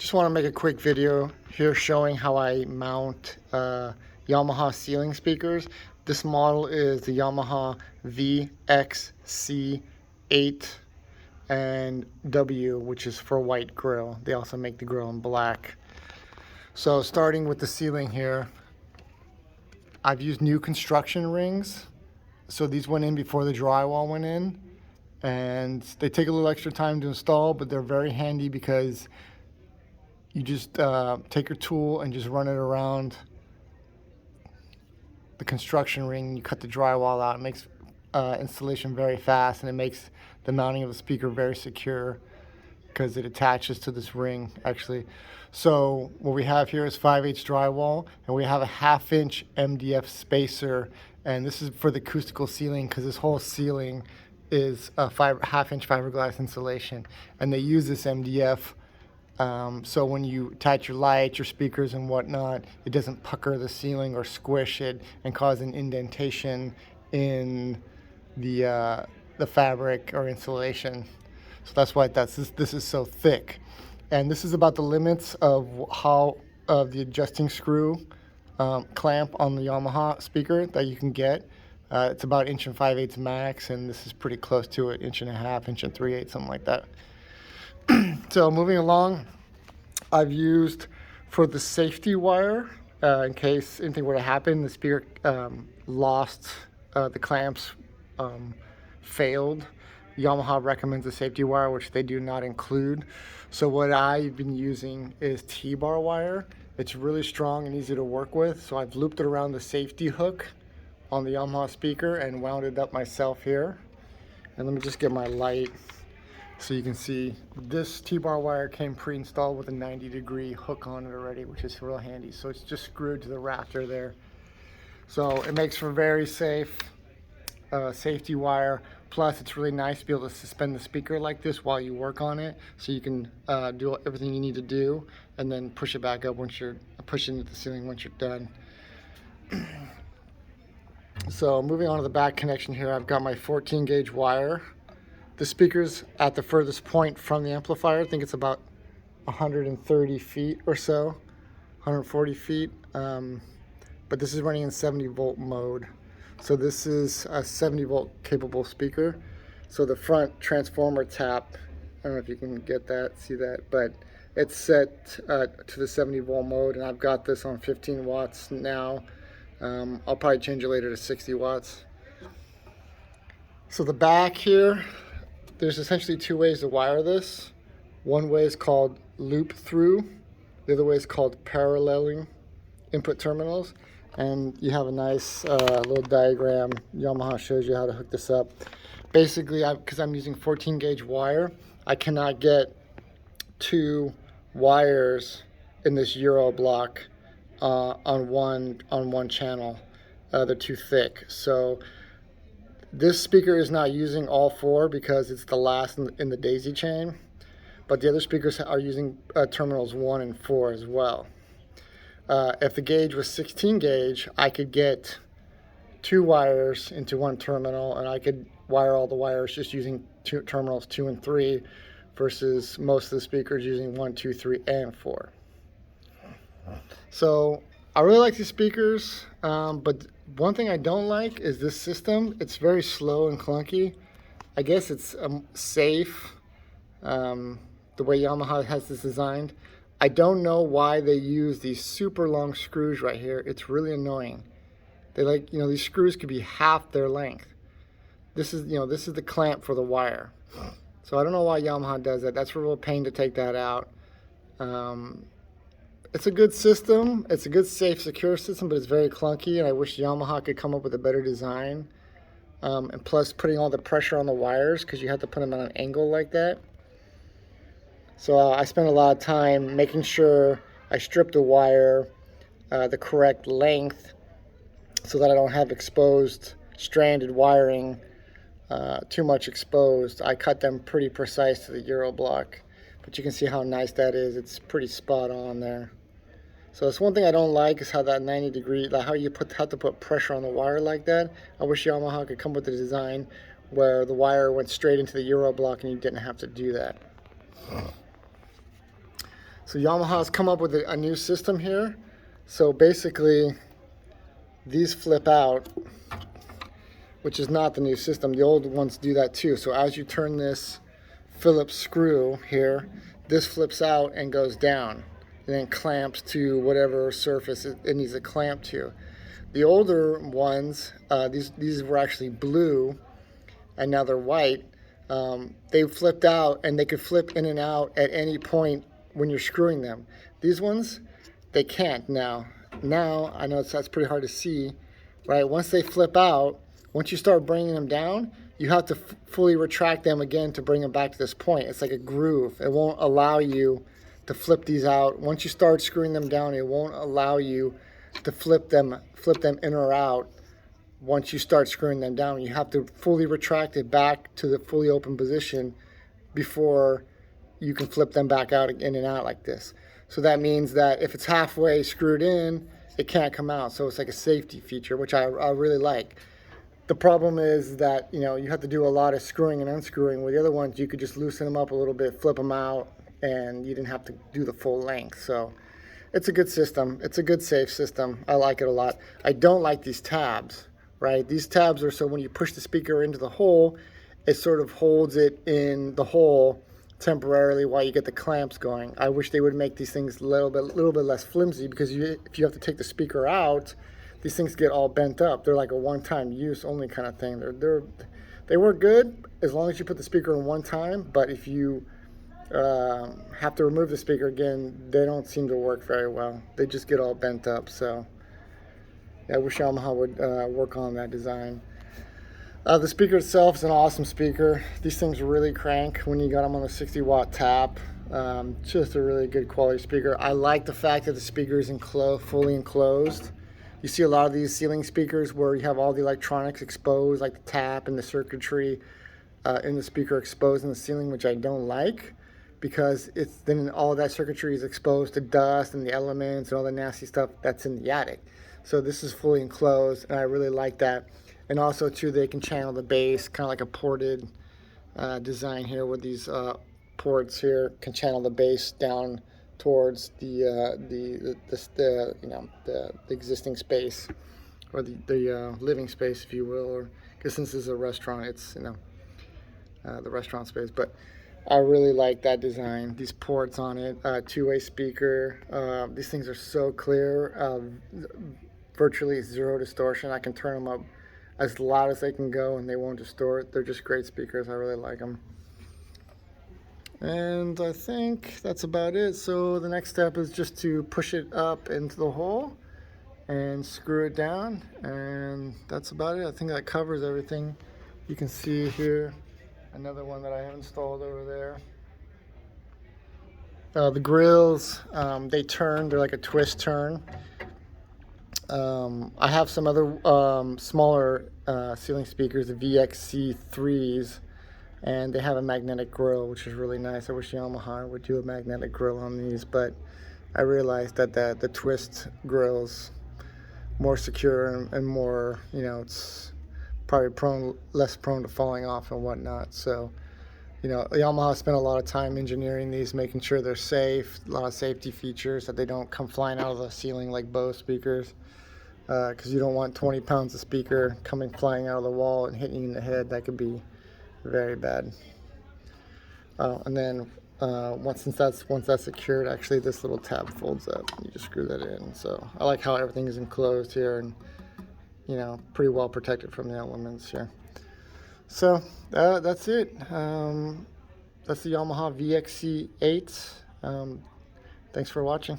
Just want to make a quick video here showing how I mount Yamaha ceiling speakers. This model is the Yamaha VXC8 and W, which is for white grill. They also make the grill in black. So starting with the ceiling here, I've used new construction rings. So these went in before the drywall went in, and they take a little extra time to install, but they're very handy because you just take your tool and just run it around the construction ring. You cut the drywall out. It makes installation very fast, and it makes the mounting of the speaker very secure because it attaches to this ring actually. So what we have here is 5/8 drywall, and we have a 1/2 inch MDF spacer, and this is for the acoustical ceiling because this whole ceiling is a 1/2 inch fiberglass insulation, and they use this MDF so when you attach your lights, your speakers and whatnot, it doesn't pucker the ceiling or squish it and cause an indentation in the fabric or insulation. So that's why this is so thick. And this is about the limits of the adjusting screw clamp on the Yamaha speaker that you can get. It's about 1 5/8 max, and this is pretty close to it, 1.5 inches, 1 3/8, something like that. So moving along, I've used for the safety wire, in case anything were to happen, the speaker lost, the clamps failed. Yamaha recommends a safety wire, which they do not include. So what I've been using is T-bar wire. It's really strong and easy to work with. So I've looped it around the safety hook on the Yamaha speaker and wound it up myself here. And let me just get my light so you can see this T-bar wire came pre-installed with a 90-degree hook on it already, which is real handy. So it's just screwed to the rafter there. So it makes for very safe safety wire. Plus, it's really nice to be able to suspend the speaker like this while you work on it, so you can do everything you need to do, and then push it back up once you're pushing into the ceiling once you're done. So moving on to the back connection here, I've got my 14 gauge wire. The speaker's at the furthest point from the amplifier. I think it's about 130 feet or so, 140 feet. But this is running in 70 volt mode. So this is a 70 volt capable speaker. So the front transformer tap, I don't know if you can get that, see that, but it's set to the 70 volt mode, and I've got this on 15 watts now. I'll probably change it later to 60 watts. So the back here, there's essentially two ways to wire this. One way is called loop through. The other way is called paralleling input terminals. And you have a nice little diagram. Yamaha shows you how to hook this up. Basically, because I'm using 14 gauge wire, I cannot get two wires in this Euro block on one channel. They're too thick. So this speaker is not using all four because it's the last in the daisy chain, but the other speakers are using terminals 1 and 4 as well. If the gauge was 16 gauge, I could get two wires into one terminal, and I could wire all the wires just using terminals 2 and 3, versus most of the speakers using 1, 2, 3, and 4. So I really like these speakers, but one thing I don't like is this system. It's very slow and clunky. I guess it's safe, the way Yamaha has this designed. I don't know why they use these super long screws right here. It's really annoying. They these screws could be half their length. This is the clamp for the wire. So I don't know why Yamaha does that. That's a real pain to take that out. It's a good system. It's a good, safe, secure system, but it's very clunky, and I wish Yamaha could come up with a better design. And plus putting all the pressure on the wires, because you have to put them at an angle like that. So I spent a lot of time making sure I strip the wire the correct length so that I don't have exposed stranded wiring, too much exposed. I cut them pretty precise to the Euro block, but you can see how nice that is. It's pretty spot on there. So it's one thing I don't like is how that 90 degree, like how you have to put pressure on the wire like that. I wish Yamaha could come with a design where the wire went straight into the Euro block and you didn't have to do that. So Yamaha's come up with a new system here. So basically, these flip out, which is not the new system. The old ones do that too. So as you turn this Phillips screw here, this flips out and goes down, and then clamps to whatever surface it needs to clamp to. The older ones, these were actually blue, and now they're white. They flipped out, and they could flip in and out at any point when you're screwing them. These ones, they can't now. Now, I know that's pretty hard to see, right? Once they flip out, once you start bringing them down, you have to fully retract them again to bring them back to this point. It's like a groove. It won't allow you to flip these out. Once you start screwing them down, it won't allow you to flip them in or out. Once you start screwing them down, you have to fully retract it back to the fully open position before you can flip them back out in and out like this. So that means that if it's halfway screwed in, it can't come out. So it's like a safety feature, which I really like. The problem is that, you know, you have to do a lot of screwing and unscrewing. With the other ones, you could just loosen them up a little bit, flip them out, and you didn't have to do the full length. So it's a good system. It's a good, safe system. I like it a lot. I don't like these tabs, right? These tabs are so when you push the speaker into the hole, it sort of holds it in the hole temporarily while you get the clamps going. I wish they would make these things a little bit less flimsy, because if you have to take the speaker out, these things get all bent up. They're like a one-time use only kind of thing. They work good as long as you put the speaker in one time, but if you have to remove the speaker again, they don't seem to work very well. They just get all bent up. So yeah, I wish Yamaha would work on that design. The speaker itself is an awesome speaker. These things really crank when you got them on a 60-watt tap. Just a really good quality speaker. I like the fact that the speaker is fully enclosed. You see a lot of these ceiling speakers where you have all the electronics exposed, like the tap and the circuitry in the speaker exposed in the ceiling, which I don't like, because then all that circuitry is exposed to dust and the elements and all the nasty stuff that's in the attic. So this is fully enclosed, and I really like that. And also too, they can channel the bass, kind of like a ported design here, with these ports here can channel the bass down towards the existing space, or the living space, if you will, or because since this is a restaurant, it's the restaurant space. But I really like that design. These ports on it, two-way speaker. These things are so clear, virtually zero distortion. I can turn them up as loud as they can go, and they won't distort. They're just great speakers. I really like them. And I think that's about it. So the next step is just to push it up into the hole and screw it down, and that's about it. I think that covers everything. You can see here another one that I have installed over there. The grills, they turn. They're like a twist turn. I have some other smaller ceiling speakers, the VXC8s, and they have a magnetic grill, which is really nice. I wish Yamaha would do a magnetic grill on these, but I realized that the twist grill's more secure and more, it's probably less prone to falling off and whatnot. So, Yamaha spent a lot of time engineering these, making sure they're safe, a lot of safety features, that they don't come flying out of the ceiling like Bose speakers, because you don't want 20 pounds of speaker coming flying out of the wall and hitting you in the head. That could be very bad. And then once that's secured, actually this little tab folds up. You just screw that in. So I like how everything is enclosed here, and pretty well protected from the elements here. So that's it. That's the Yamaha VXC8. Thanks for watching.